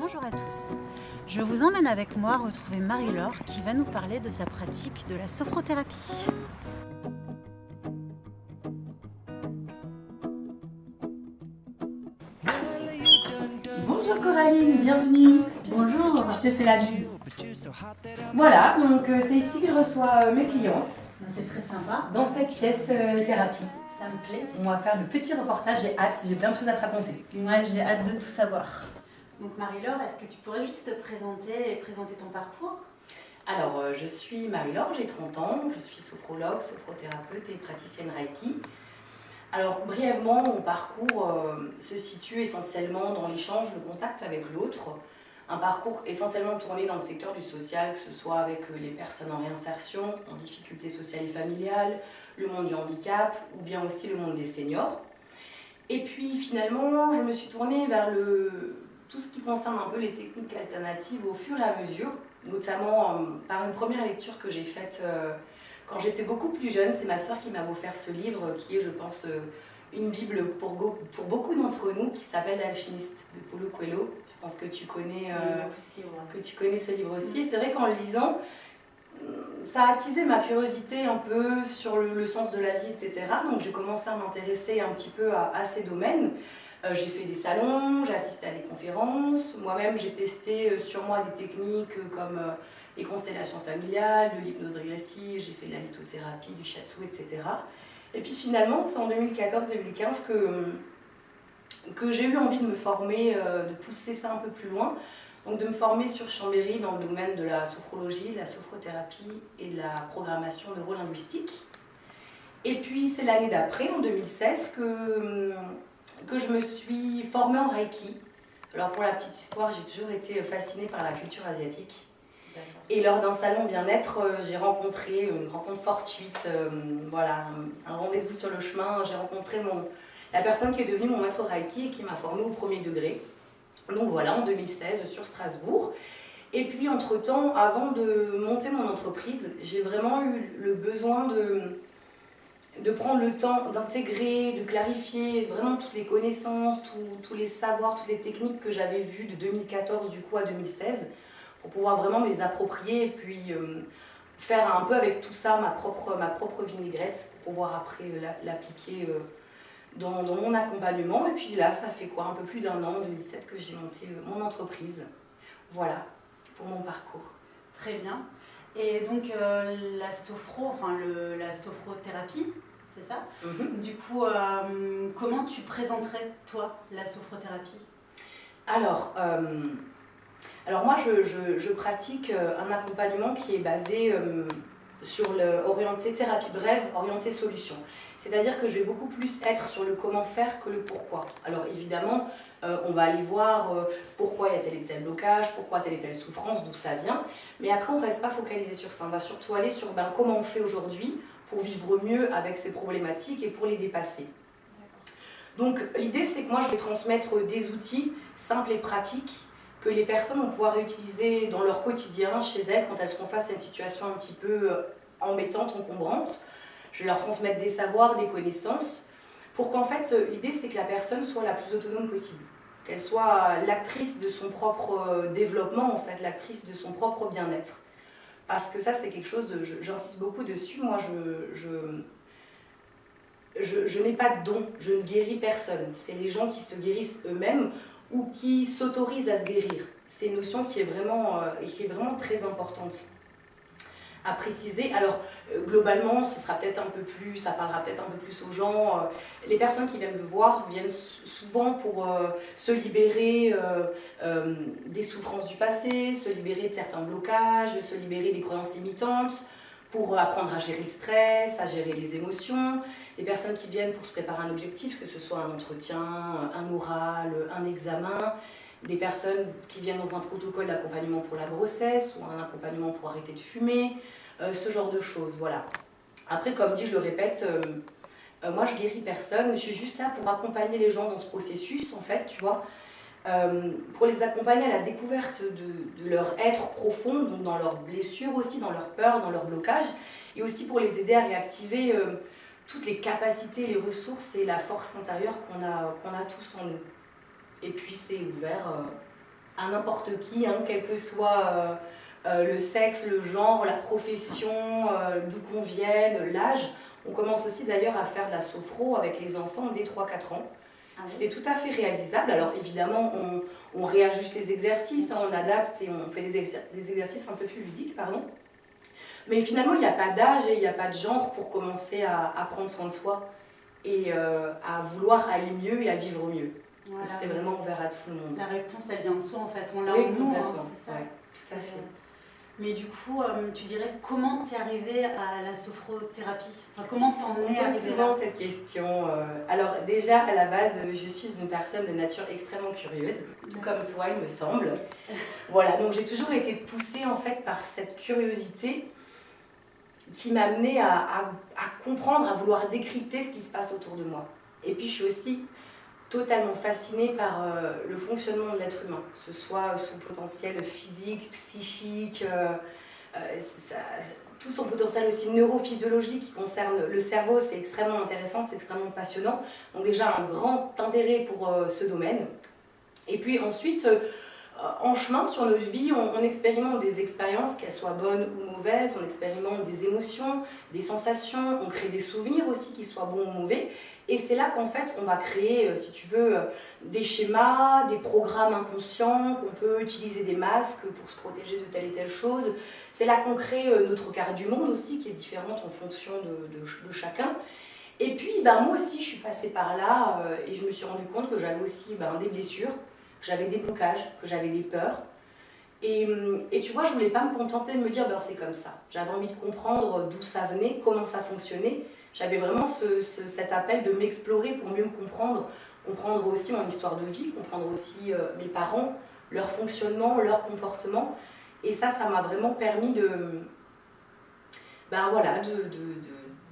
Bonjour à tous. Je vous emmène avec moi retrouver Marie-Laure qui va nous parler de sa pratique de la sophrothérapie. Bonjour Coraline, bienvenue. Bonjour, je te fais la bise. Voilà, donc c'est ici que je reçois mes clientes. C'est très sympa, Dans cette pièce thérapie. ça me plaît. On va faire le petit reportage, j'ai hâte, j'ai plein de choses à te raconter. Ouais, j'ai hâte de tout savoir. Donc Marie-Laure, est-ce que tu pourrais juste te présenter et présenter ton parcours? Alors, je suis Marie-Laure, j'ai 30 ans, je suis sophrologue, sophrothérapeute et praticienne Reiki. Alors, brièvement, mon parcours se situe essentiellement dans l'échange, le contact avec l'autre. Un parcours essentiellement tourné dans le secteur du social, que ce soit avec les personnes en réinsertion, en difficulté sociale et familiale, le monde du handicap ou bien aussi le monde des seniors. Et puis finalement, je me suis tournée vers tout ce qui concerne un peu les techniques alternatives au fur et à mesure, notamment par une première lecture que j'ai faite quand j'étais beaucoup plus jeune. C'est ma sœur qui m'a offert ce livre qui est, je pense, une bible pour beaucoup d'entre nous, qui s'appelle L'Alchimiste de Paulo Coelho. Je pense que tu connais, ce livre aussi. Et c'est vrai qu'en le lisant, ça a attisé ma curiosité un peu sur le sens de la vie, etc. Donc j'ai commencé à m'intéresser un petit peu à ces domaines. J'ai fait des salons, j'ai assisté à des conférences. Moi-même, j'ai testé sur moi des techniques comme les constellations familiales, de l'hypnose régressive, j'ai fait de la lithothérapie, du shiatsu, etc. Et puis finalement, c'est en 2014-2015 que j'ai eu envie de me former, de pousser ça un peu plus loin. Donc de me former sur Chambéry dans le domaine de la sophrologie, de la sophrothérapie et de la programmation neurolinguistique. Et puis c'est l'année d'après, en 2016, que je me suis formée en Reiki. Alors pour la petite histoire, j'ai toujours été fascinée par la culture asiatique. Et lors d'un salon bien-être, j'ai rencontré une rencontre fortuite, voilà, un rendez-vous sur le chemin. J'ai rencontré la personne qui est devenue mon maître Reiki et qui m'a formée au premier degré. Donc voilà, en 2016, sur Strasbourg. Et puis entre-temps, avant de monter mon entreprise, j'ai vraiment eu le besoin de prendre le temps d'intégrer, de clarifier vraiment toutes les connaissances, tous les savoirs, toutes les techniques que j'avais vues de 2014 du coup à 2016, pour pouvoir vraiment me les approprier et puis faire un peu avec tout ça ma propre vinaigrette pour pouvoir après l'appliquer dans mon accompagnement. Et puis là, ça fait quoi, un peu plus d'un an, en 2017, que j'ai monté mon entreprise. Voilà, pour mon parcours. Très bien. Et donc la sophrothérapie, c'est ça? Du coup, comment tu présenterais, toi, la sophrothérapie? Alors moi, je pratique un accompagnement qui est basé sur orienté thérapie brève, orienté solution. C'est-à-dire que je vais beaucoup plus être sur le comment faire que le pourquoi. Alors évidemment, on va aller voir pourquoi il y a tel et tel blocage, pourquoi telle et telle souffrance, d'où ça vient. Mais après, on ne reste pas focalisé sur ça. On va surtout aller sur comment on fait aujourd'hui pour vivre mieux avec ces problématiques et pour les dépasser. Donc l'idée, c'est que moi, je vais transmettre des outils simples et pratiques que les personnes vont pouvoir utiliser dans leur quotidien, chez elles, quand elles seront face à une situation un petit peu embêtante, encombrante. Je vais leur transmettre des savoirs, des connaissances, pour qu'en fait, l'idée, c'est que la personne soit la plus autonome possible. Qu'elle soit l'actrice de son propre développement, en fait, l'actrice de son propre bien-être. Parce que ça, c'est quelque chose, j'insiste beaucoup dessus. Moi, je n'ai pas de don, je ne guéris personne. C'est les gens qui se guérissent eux-mêmes ou qui s'autorisent à se guérir. C'est une notion qui est vraiment très importante à préciser. Alors, globalement, ça parlera peut-être un peu plus aux gens. Les personnes qui viennent me voir viennent souvent pour se libérer des souffrances du passé, se libérer de certains blocages, se libérer des croyances limitantes, pour apprendre à gérer le stress, à gérer les émotions. Les personnes qui viennent pour se préparer un objectif, que ce soit un entretien, un oral, un examen. Des personnes qui viennent dans un protocole d'accompagnement pour la grossesse ou un accompagnement pour arrêter de fumer, ce genre de choses, voilà. Après, comme dit, je le répète, moi je guéris personne, je suis juste là pour accompagner les gens dans ce processus, en fait, tu vois, pour les accompagner à la découverte de leur être profond, donc dans leurs blessures aussi, dans leurs peurs, dans leurs blocages, et aussi pour les aider à réactiver toutes les capacités, les ressources et la force intérieure qu'on a tous en nous. Et puis c'est ouvert à n'importe qui, hein, quel que soit le sexe, le genre, la profession, d'où qu'on vienne, l'âge. On commence aussi d'ailleurs à faire de la sophro avec les enfants dès 3-4 ans. Ah oui. C'est tout à fait réalisable. Alors évidemment, on réajuste les exercices, hein, on adapte et on fait des exercices un peu plus ludiques, pardon. Mais finalement, il n'y a pas d'âge et il n'y a pas de genre pour commencer à prendre soin de soi et à vouloir aller mieux et à vivre mieux. Voilà, c'est vraiment ouvert à tout le monde. La réponse, elle vient de soi en fait, on l'a en nous, hein, c'est ça. Ouais, tout à fait. Mais du coup, tu dirais comment t'es arrivée à la sophrothérapie? Enfin, comment t'en es arrivée souvent là cette question. Alors déjà, à la base, je suis une personne de nature extrêmement curieuse, tout comme toi, il me semble. Voilà, donc j'ai toujours été poussée en fait par cette curiosité qui m'a amenée à comprendre, à vouloir décrypter ce qui se passe autour de moi. Et puis je suis aussi totalement fascinée par le fonctionnement de l'être humain, que ce soit son potentiel physique, psychique, tout son potentiel aussi neurophysiologique qui concerne le cerveau, c'est extrêmement intéressant, c'est extrêmement passionnant. Donc déjà un grand intérêt pour ce domaine. Et puis ensuite, en chemin sur notre vie, on expérimente des expériences, qu'elles soient bonnes ou mauvaises, on expérimente des émotions, des sensations, on crée des souvenirs aussi, qu'ils soient bons ou mauvais. Et c'est là qu'en fait, on va créer, si tu veux, des schémas, des programmes inconscients, qu'on peut utiliser des masques pour se protéger de telle et telle chose. C'est là qu'on crée notre carte du monde aussi, qui est différente en fonction de chacun. Et puis, moi aussi, je suis passée par là et je me suis rendu compte que j'avais aussi des blessures, que j'avais des blocages, que j'avais des peurs. Et tu vois, je ne voulais pas me contenter de me dire c'est comme ça. J'avais envie de comprendre d'où ça venait, comment ça fonctionnait. J'avais vraiment cet appel de m'explorer pour mieux me comprendre aussi mon histoire de vie, comprendre aussi mes parents, leur fonctionnement, leur comportement. Et ça m'a vraiment permis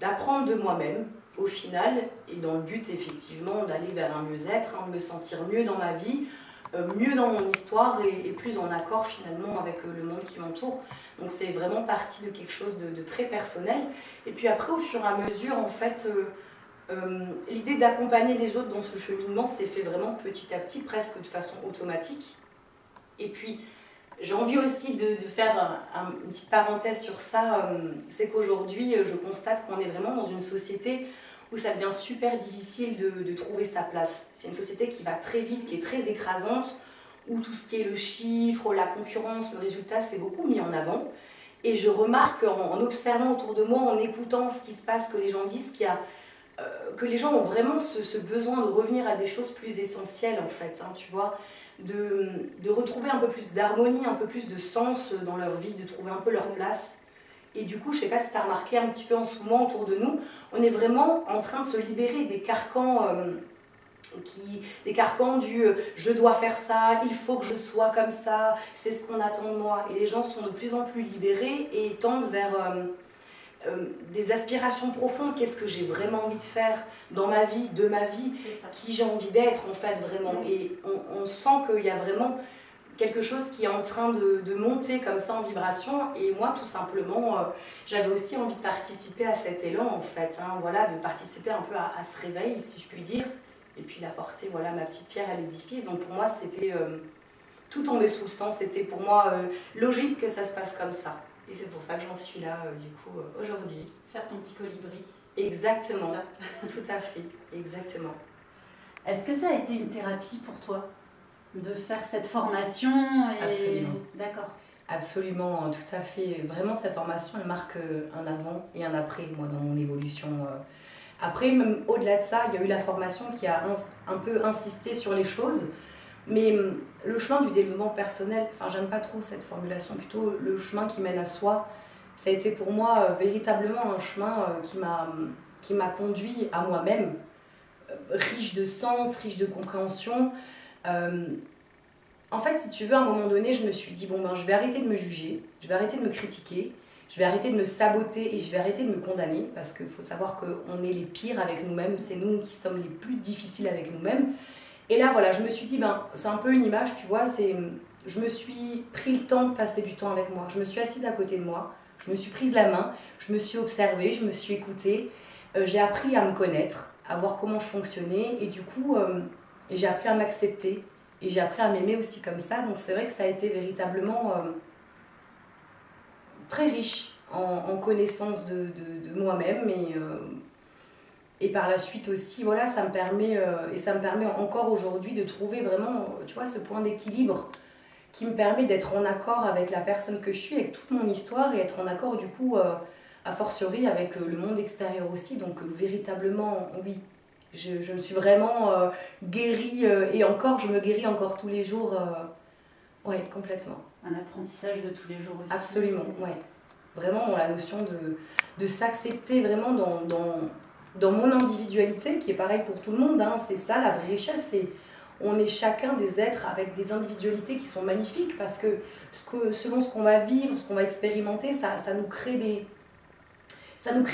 d'apprendre de moi-même au final, et dans le but effectivement d'aller vers un mieux-être, de me sentir mieux dans ma vie, mieux dans mon histoire et plus en accord finalement avec le monde qui m'entoure. Donc c'est vraiment parti de quelque chose de très personnel. Et puis après, au fur et à mesure, en fait, l'idée d'accompagner les autres dans ce cheminement s'est fait vraiment petit à petit, presque de façon automatique. Et puis, j'ai envie aussi de faire une petite parenthèse sur ça, c'est qu'aujourd'hui, je constate qu'on est vraiment dans une société où ça devient super difficile de trouver sa place. C'est une société qui va très vite, qui est très écrasante, où tout ce qui est le chiffre, la concurrence, le résultat, c'est beaucoup mis en avant. Et je remarque en observant autour de moi, en écoutant ce qui se passe, que les gens disent, que les gens ont vraiment ce besoin de revenir à des choses plus essentielles, en fait, tu vois, de retrouver un peu plus d'harmonie, un peu plus de sens dans leur vie, de trouver un peu leur place. Et du coup, je ne sais pas si tu as remarqué un petit peu en ce moment autour de nous, on est vraiment en train de se libérer des carcans, du je dois faire ça, il faut que je sois comme ça, c'est ce qu'on attend de moi. Et les gens sont de plus en plus libérés et tendent vers des aspirations profondes. Qu'est-ce que j'ai vraiment envie de faire dans ma vie, de ma vie, qui j'ai envie d'être en fait vraiment. Et on sent qu'il y a vraiment quelque chose qui est en train de monter comme ça en vibration, et moi tout simplement j'avais aussi envie de participer à cet élan en fait, de participer un peu à ce réveil si je puis dire, et puis d'apporter ma petite pierre à l'édifice. Donc pour moi c'était tout tombé sous le sens, c'était pour moi logique que ça se passe comme ça, et c'est pour ça que j'en suis là du coup aujourd'hui. Faire ton petit colibri. Exactement, tout à fait, exactement. Est-ce que ça a été une thérapie pour toi de faire cette formation Absolument. D'accord. Absolument, tout à fait. Vraiment, cette formation, elle marque un avant et un après, moi, dans mon évolution. Après, même au-delà de ça, il y a eu la formation qui a un peu insisté sur les choses. Mais le chemin du développement personnel, j'aime pas trop cette formulation, plutôt le chemin qui mène à soi, ça a été pour moi véritablement un chemin qui m'a conduit à moi-même, riche de sens, riche de compréhension. En fait, si tu veux, à un moment donné, je me suis dit, je vais arrêter de me juger, je vais arrêter de me critiquer, je vais arrêter de me saboter et je vais arrêter de me condamner, parce qu'il faut savoir qu'on est les pires avec nous-mêmes, c'est nous qui sommes les plus difficiles avec nous-mêmes. Et là, je me suis dit, c'est un peu une image, tu vois, je me suis pris le temps de passer du temps avec moi, je me suis assise à côté de moi, je me suis prise la main, je me suis observée, je me suis écoutée, j'ai appris à me connaître, à voir comment je fonctionnais, et du coup, j'ai appris à m'accepter Et j'ai appris à m'aimer aussi comme ça. Donc c'est vrai que ça a été véritablement très riche en connaissance de moi-même. Et par la suite aussi, voilà, ça me permet, et ça me permet encore aujourd'hui de trouver vraiment, tu vois, ce point d'équilibre qui me permet d'être en accord avec la personne que je suis, avec toute mon histoire, et être en accord du coup, a fortiori, avec le monde extérieur aussi. Donc véritablement, oui, je me suis vraiment guérie, et encore, je me guéris encore tous les jours. Ouais, complètement. Un apprentissage de tous les jours aussi. Absolument, ouais. Vraiment dans la notion de s'accepter vraiment dans mon individualité, qui est pareil pour tout le monde, hein. C'est ça la vraie richesse, on est chacun des êtres avec des individualités qui sont magnifiques, parce que, selon ce qu'on va vivre, ce qu'on va expérimenter, ça nous crée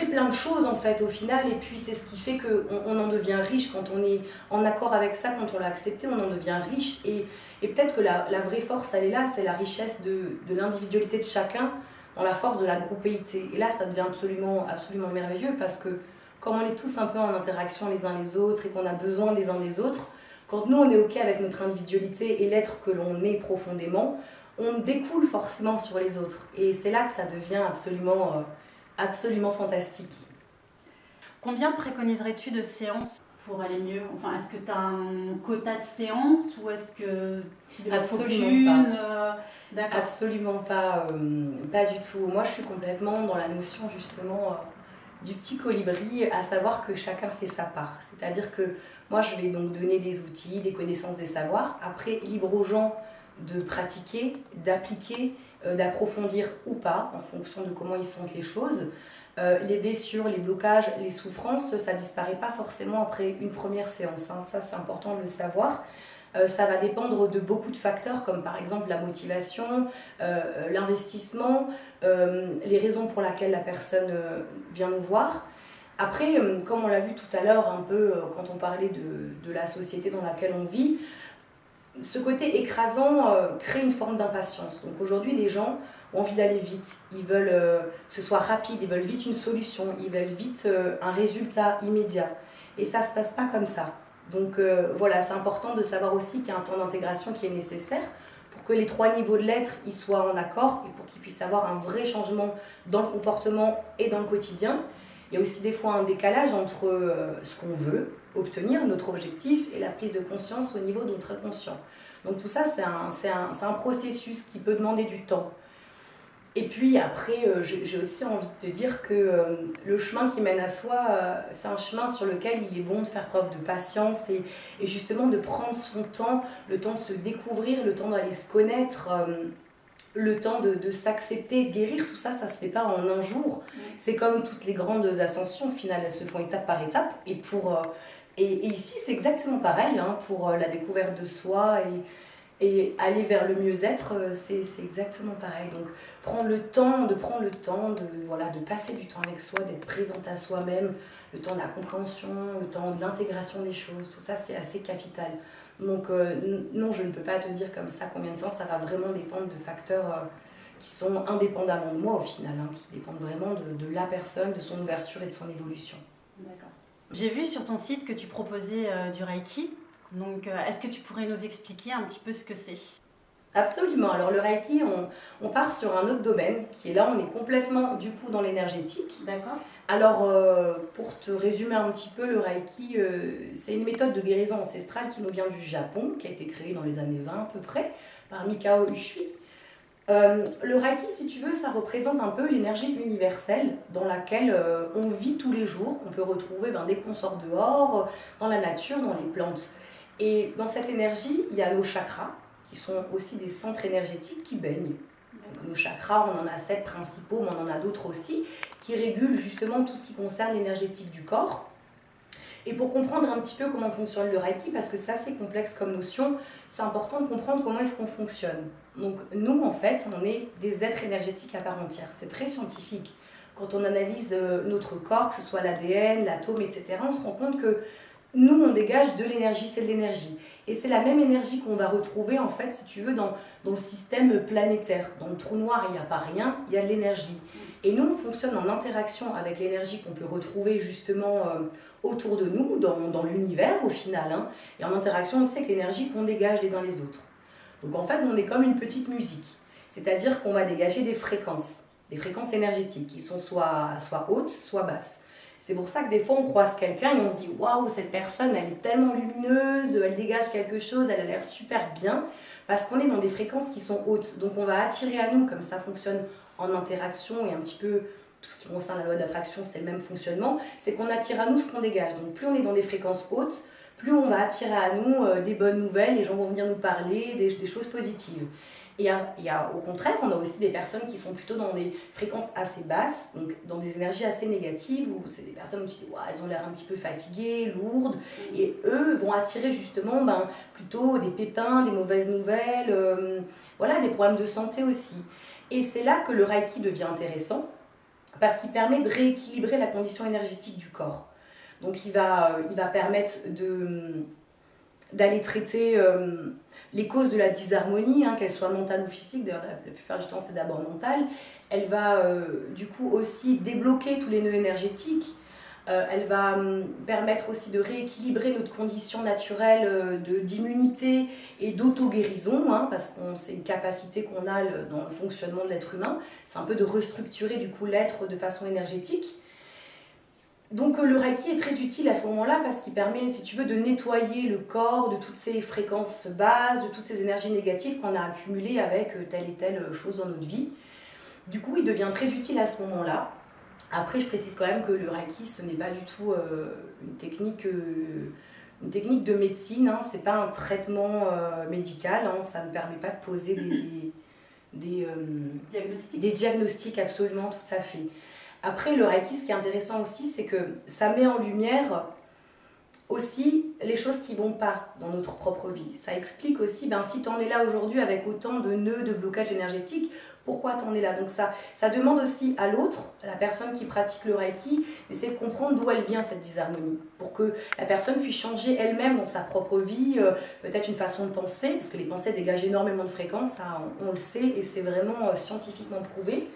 plein de choses en fait au final, et puis c'est ce qui fait qu'on en devient riche quand on est en accord avec ça, quand on l'a accepté, on en devient riche, et peut-être que la vraie force elle est là, c'est la richesse de l'individualité de chacun dans la force de la groupéité. Et là ça devient absolument, absolument merveilleux, parce que comme on est tous un peu en interaction les uns les autres et qu'on a besoin des uns des autres, quand nous on est ok avec notre individualité et l'être que l'on est profondément, on découle forcément sur les autres, et c'est là que ça devient absolument absolument fantastique. Combien préconiserais-tu de séances pour aller mieux? Enfin, est-ce que tu as un quota de séances, ou est-ce que il en faut qu'une? D'accord. Absolument pas, pas du tout. Moi, je suis complètement dans la notion justement du petit colibri, à savoir que chacun fait sa part. C'est-à-dire que moi, je vais donc donner des outils, des connaissances, des savoirs. Après, libre aux gens de pratiquer, d'appliquer, d'approfondir ou pas, en fonction de comment ils sentent les choses. Les blessures, les blocages, les souffrances, ça ne disparaît pas forcément après une première séance, hein. Ça, c'est important de le savoir. Ça va dépendre de beaucoup de facteurs, comme par exemple la motivation, l'investissement, les raisons pour lesquelles la personne vient nous voir. Après, comme on l'a vu tout à l'heure, un peu quand on parlait de la société dans laquelle on vit, ce côté écrasant crée une forme d'impatience. Donc aujourd'hui, les gens ont envie d'aller vite, ils veulent que ce soit rapide, ils veulent vite une solution, ils veulent vite un résultat immédiat. Et ça ne se passe pas comme ça. Donc voilà, c'est important de savoir aussi qu'il y a un temps d'intégration qui est nécessaire pour que les 3 niveaux de l'être ils soient en accord, et pour qu'ils puissent avoir un vrai changement dans le comportement et dans le quotidien. Il y a aussi des fois un décalage entre ce qu'on veut obtenir, notre objectif, et la prise de conscience au niveau de notre inconscient. Donc tout ça, c'est un processus qui peut demander du temps. Et puis après, j'ai aussi envie de te dire que le chemin qui mène à soi, c'est un chemin sur lequel il est bon de faire preuve de patience, et justement de prendre son temps, le temps de se découvrir, le temps d'aller se connaître, le temps de s'accepter, de guérir. Tout ça, ça ne se fait pas en un jour. C'est comme toutes les grandes ascensions, au final, elles se font étape par étape. Et ici, c'est exactement pareil, hein, pour la découverte de soi et aller vers le mieux-être, c'est exactement pareil. Donc, prendre le temps, de passer du temps avec soi, d'être présente à soi-même, le temps de la compréhension, le temps de l'intégration des choses, tout ça, c'est assez capital. Donc, non, je ne peux pas te dire comme ça combien de séances, ça va vraiment dépendre de facteurs qui sont indépendamment de moi au final, hein, qui dépendent vraiment de la personne, de son ouverture et de son évolution. D'accord. J'ai vu sur ton site que tu proposais du Reiki. Donc, est-ce que tu pourrais nous expliquer un petit peu ce que c'est? Absolument. Alors le Reiki, on part sur un autre domaine qui est là, on est complètement du coup dans l'énergétique. D'accord. Alors pour te résumer un petit peu, le Reiki, c'est une méthode de guérison ancestrale qui nous vient du Japon, qui a été créée dans les années 20 à peu près, par Mikao Usui. Le Reiki, si tu veux, ça représente un peu l'énergie universelle dans laquelle on vit tous les jours, qu'on peut retrouver dès qu'on sort dehors, dans la nature, dans les plantes. Et dans cette énergie, il y a nos chakras, qui sont aussi des centres énergétiques qui baignent. Donc, nos chakras, on en a 7 principaux, mais on en a d'autres aussi, qui régulent justement tout ce qui concerne l'énergétique du corps. Et pour comprendre un petit peu comment fonctionne le Reiki, parce que c'est assez complexe comme notion, c'est important de comprendre comment est-ce qu'on fonctionne. Donc nous, en fait, on est des êtres énergétiques à part entière. C'est très scientifique. Quand on analyse notre corps, que ce soit l'ADN, l'atome, etc., on se rend compte que nous, on dégage de l'énergie, c'est de l'énergie. Et c'est la même énergie qu'on va retrouver, en fait, si tu veux, dans le système planétaire. Dans le trou noir, il n'y a pas rien, il y a de l'énergie. Et nous, on fonctionne en interaction avec l'énergie qu'on peut retrouver justement autour de nous, dans l'univers au final, hein, et en interaction aussi avec l'énergie qu'on dégage les uns les autres. Donc en fait, on est comme une petite musique. C'est-à-dire qu'on va dégager des fréquences énergétiques qui sont soit hautes, soit basses. C'est pour ça que des fois on croise quelqu'un et on se dit waouh, cette personne elle est tellement lumineuse, elle dégage quelque chose, elle a l'air super bien, parce qu'on est dans des fréquences qui sont hautes. Donc on va attirer à nous, comme ça fonctionne en interaction et un petit peu tout ce qui concerne la loi d'attraction, c'est le même fonctionnement, c'est qu'on attire à nous ce qu'on dégage. Donc plus on est dans des fréquences hautes, plus on va attirer à nous des bonnes nouvelles, les gens vont venir nous parler, des choses positives. Et au contraire, on a aussi des personnes qui sont plutôt dans des fréquences assez basses, donc dans des énergies assez négatives, où c'est des personnes où tu dis, wow, elles ont l'air un petit peu fatiguées, lourdes, et eux vont attirer justement plutôt des pépins, des mauvaises nouvelles, voilà, des problèmes de santé aussi. Et c'est là que le Reiki devient intéressant, parce qu'il permet de rééquilibrer la condition énergétique du corps. Donc il va permettre d'aller traiter les causes de la disharmonie, hein, qu'elles soient mentales ou physiques, d'ailleurs la plupart du temps c'est d'abord mental. Elle va du coup aussi débloquer tous les nœuds énergétiques. Elle va permettre aussi de rééquilibrer notre condition naturelle d'immunité et d'auto-guérison, hein, parce que c'est une capacité qu'on a dans le fonctionnement de l'être humain. C'est un peu de restructurer du coup l'être de façon énergétique. Donc le Reiki est très utile à ce moment-là parce qu'il permet, si tu veux, de nettoyer le corps de toutes ces fréquences basses, de toutes ces énergies négatives qu'on a accumulées avec telle et telle chose dans notre vie. Du coup, il devient très utile à ce moment-là. Après, je précise quand même que le Reiki, ce n'est pas du tout une technique de médecine, hein. Ce n'est pas un traitement médical, hein. Ça ne permet pas de poser des diagnostics, absolument, tout à fait. Après, le Reiki, ce qui est intéressant aussi, c'est que ça met en lumière aussi les choses qui ne vont pas dans notre propre vie. Ça explique aussi, si tu en es là aujourd'hui avec autant de nœuds, de blocages énergétiques, pourquoi tu en es là. Donc ça demande aussi à l'autre, à la personne qui pratique le Reiki, d'essayer de comprendre d'où elle vient cette disharmonie, pour que la personne puisse changer elle-même dans sa propre vie, peut-être une façon de penser, parce que les pensées dégagent énormément de fréquences, ça, on le sait, et c'est vraiment scientifiquement prouvé,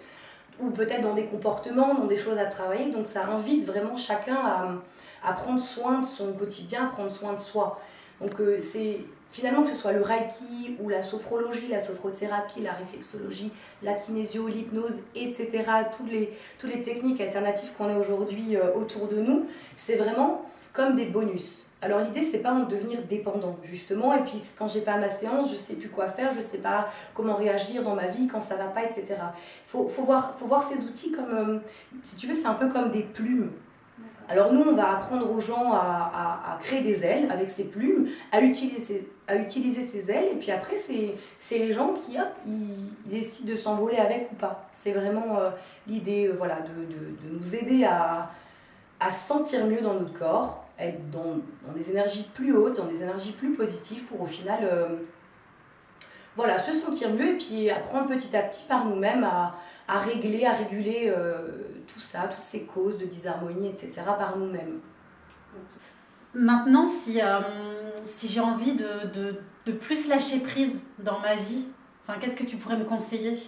ou peut-être dans des comportements, dans des choses à travailler. Donc ça invite vraiment chacun à prendre soin de son quotidien, à prendre soin de soi. Donc c'est finalement, que ce soit le Reiki ou la sophrologie, la sophrothérapie, la réflexologie, la kinésio, l'hypnose, etc., toutes les techniques alternatives qu'on a aujourd'hui autour de nous, c'est vraiment comme des bonus. Alors l'idée, c'est pas de devenir dépendant, justement, et puis quand j'ai pas ma séance, je sais plus quoi faire, je sais pas comment réagir dans ma vie quand ça va pas, etc. Faut voir ces outils comme, si tu veux, c'est un peu comme des plumes. Alors nous, on va apprendre aux gens à créer des ailes avec ces plumes, à utiliser ces ailes, et puis après, c'est les gens qui, hop, ils décident de s'envoler avec ou pas. C'est vraiment l'idée voilà, de nous aider à se sentir mieux dans notre corps, être dans des énergies plus hautes, dans des énergies plus positives pour au final voilà, se sentir mieux et puis apprendre petit à petit par nous-mêmes à régler, à réguler tout ça, toutes ces causes de disharmonie, etc. par nous-mêmes. Maintenant, si j'ai envie de plus lâcher prise dans ma vie, qu'est-ce que tu pourrais me conseiller ?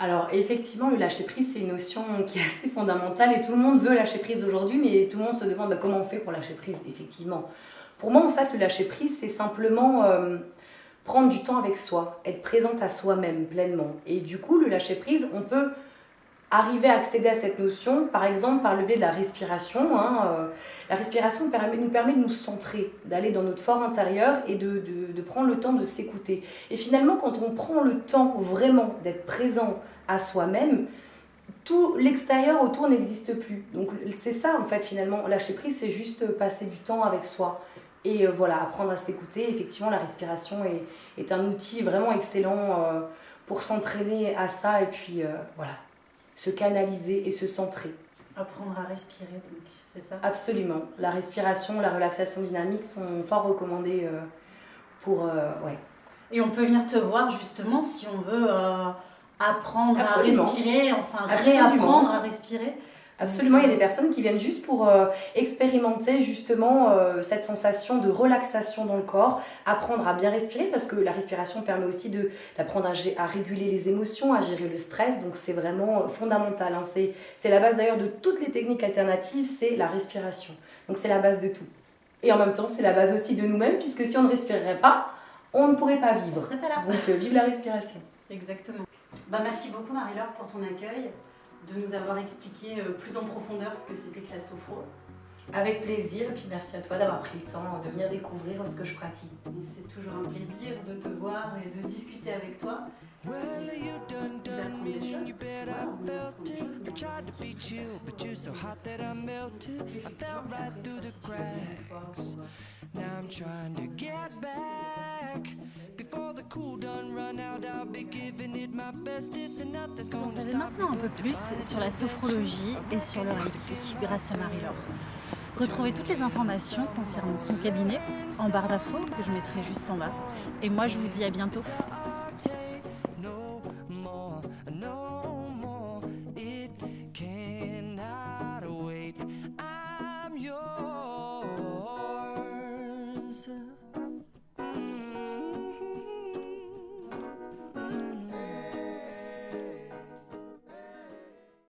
Alors effectivement, le lâcher prise, c'est une notion qui est assez fondamentale et tout le monde veut lâcher prise aujourd'hui, mais tout le monde se demande comment on fait pour lâcher prise, effectivement. Pour moi, en fait, le lâcher prise, c'est simplement prendre du temps avec soi, être présente à soi-même pleinement. Et du coup, le lâcher prise, on peut arriver à accéder à cette notion, par exemple par le biais de la respiration. La respiration nous permet de nous centrer, d'aller dans notre fort intérieur et de prendre le temps de s'écouter. Et finalement, quand on prend le temps vraiment d'être présent à soi-même, tout l'extérieur autour n'existe plus. Donc c'est ça en fait finalement, lâcher prise, c'est juste passer du temps avec soi. Et voilà, apprendre à s'écouter. Effectivement, la respiration est un outil vraiment excellent pour s'entraîner à ça et puis voilà, se canaliser et se centrer. Apprendre à respirer, donc, c'est ça ? Absolument. La respiration, la relaxation dynamique sont fort recommandées pour... ouais. Et on peut venir te voir justement si on veut apprendre Absolument. à respirer, Absolument. réapprendre à respirer. Absolument, il y a des personnes qui viennent juste pour expérimenter justement cette sensation de relaxation dans le corps, apprendre à bien respirer parce que la respiration permet aussi d'apprendre à réguler les émotions, à gérer le stress, donc c'est vraiment fondamental. Hein. C'est la base d'ailleurs de toutes les techniques alternatives, c'est la respiration. Donc c'est la base de tout. Et en même temps, c'est la base aussi de nous-mêmes puisque si on ne respirerait pas, on ne pourrait pas vivre. On serait pas là. Donc vive la respiration. Exactement. Merci beaucoup Marie-Laure pour ton accueil, de nous avoir expliqué plus en profondeur ce que c'était que la sophro. Avec plaisir, et puis merci à toi d'avoir pris le temps de venir découvrir ce que je pratique. C'est toujours un plaisir de te voir et de discuter avec toi. D'apprendre des choses, Vous en savez maintenant un peu plus sur la sophrologie et sur le Reiki grâce à Marie-Laure. Retrouvez toutes les informations concernant son cabinet en barre d'infos que je mettrai juste en bas. Et moi je vous dis à bientôt.